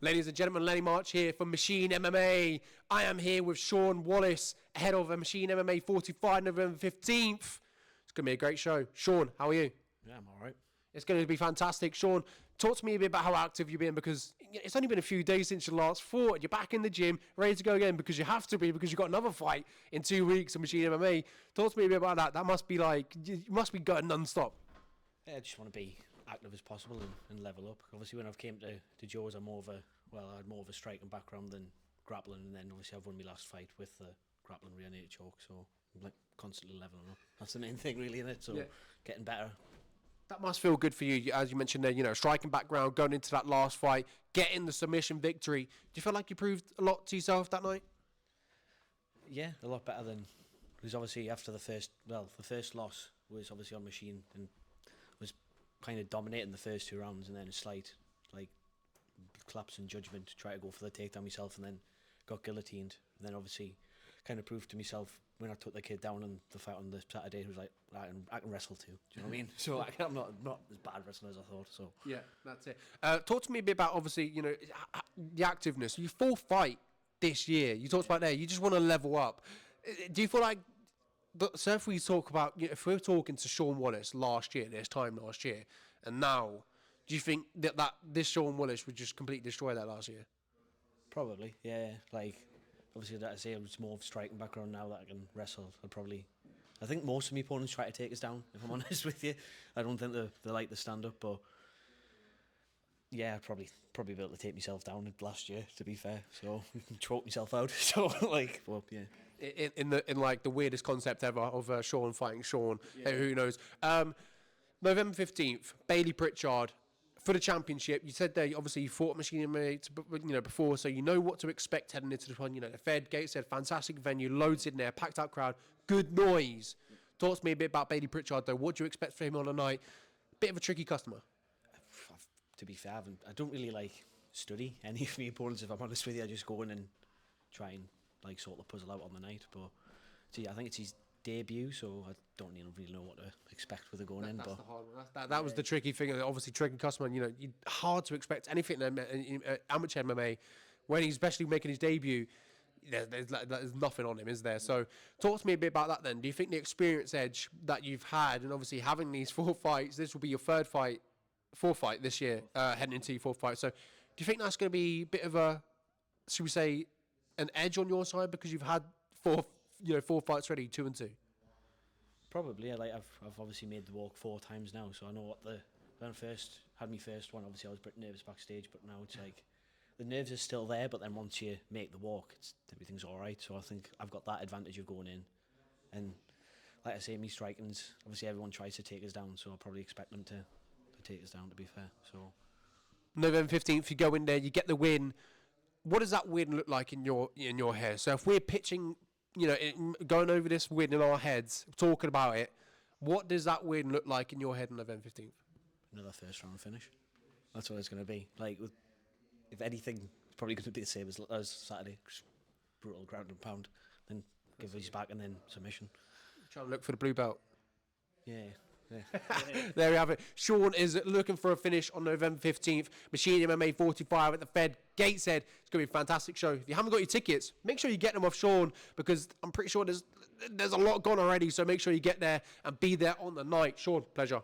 Ladies and gentlemen, Lenny March here from Machine MMA. I am here with Sean Wallace ahead of a Machine MMA 45 November 15th. It's going to be a great show. Sean, how are you? Yeah, I'm all right. It's going to be fantastic. Sean, talk to me a bit about how active you've been, because it's only been a few days since your last fought. You're back in the gym, ready to go again, because you have to be, because you've got another fight in 2 weeks of Machine MMA. Talk to me a bit about that. That must be like, you must be going non-stop. Yeah, I just want to be active as possible and level up. Obviously, when I've came to Joe's, I had more of a striking background than grappling, and then obviously I've won my last fight with the grappling rear naked choke, so I'm like constantly leveling up. That's the main thing, really, isn't it? So getting better. That must feel good for you, as you mentioned there, striking background, going into that last fight, getting the submission victory. Do you feel like you proved a lot to yourself that night? Yeah, a lot better than, because obviously after the first loss was obviously on Machine and was kind of dominating the first 2 rounds, and then a slight collapse in judgment to try to go for the takedown myself, and then got guillotined. And then obviously kind of proved to myself when I took the kid down on the fight on the Saturday, it was like, I can wrestle too. Do you know what I mean? So I'm not as bad wrestling as I thought. So yeah, that's it. Talk to me a bit about, obviously, the activeness. You full fight this year. You talked about there. You just want to level up. Do you feel like? So if we talk about, if we're talking to Sean Wallace this time last year, and now, do you think that this Sean Wallace would just completely destroy that last year? Probably, yeah. Like, obviously, like I say, it's more of a striking background now that I can wrestle. I think most of my opponents try to take us down, if I'm honest with you. I don't think they like the stand-up, but yeah, I'd probably be able to take myself down last year, to be fair. So choke myself out. So yeah. In the weirdest concept ever of Sean fighting Sean. Yeah. Who knows? November 15th, Bailey Pritchard for the championship. You said there, obviously, you fought Machine MMA before, so you know what to expect heading into the one. The Fed, Gateshead, fantastic venue, loads in there, packed out crowd, good noise. Talk to me a bit about Bailey Pritchard, though. What do you expect from him on the night? Bit of a tricky customer. To be fair, I don't really study any of my opponents, if I'm honest with you. I just go in and try and sort the puzzle out on the night. But I think it's his debut, so I don't really know what to expect with it going in. That's the hard one. That was the tricky thing. Obviously, tricky customer. Hard to expect anything in amateur MMA when he's especially making his debut. There's nothing on him, is there? So talk to me a bit about that then. Do you think the experience edge that you've had, and obviously having these 4 fights, this will be your fourth fight this year, heading into your 4th fight. So do you think that's going to be a bit of a, should we say, an edge on your side because you've had 4 fights ready, 2 and 2? Probably, yeah. I've obviously made the walk 4 times now, so I know what when I first had my first one, obviously I was a bit nervous backstage, but now it's the nerves are still there, but then once you make the walk, everything's all right. So I think I've got that advantage of going in, and like I say, me striking's, obviously everyone tries to take us down, so I'll probably expect them to take us down, to be fair. So November 15th, you go in there, you get the win. What does that win look like in your head? So if we're pitching, going over this win in our heads, talking about it, what does that win look like in your head on November 15th? Another first round finish. That's what it's going to be. If anything, it's probably going to be the same as Saturday. Brutal ground and pound, then give his back and then submission. Trying to look for the blue belt. Yeah. There we have it. Sean is looking for a finish on November 15th. Machine MMA 45 at the Fed, Gateshead. It's going to be a fantastic show. If you haven't got your tickets, make sure you get them off Sean, because I'm pretty sure there's a lot gone already. So make sure you get there and be there on the night. Sean, pleasure.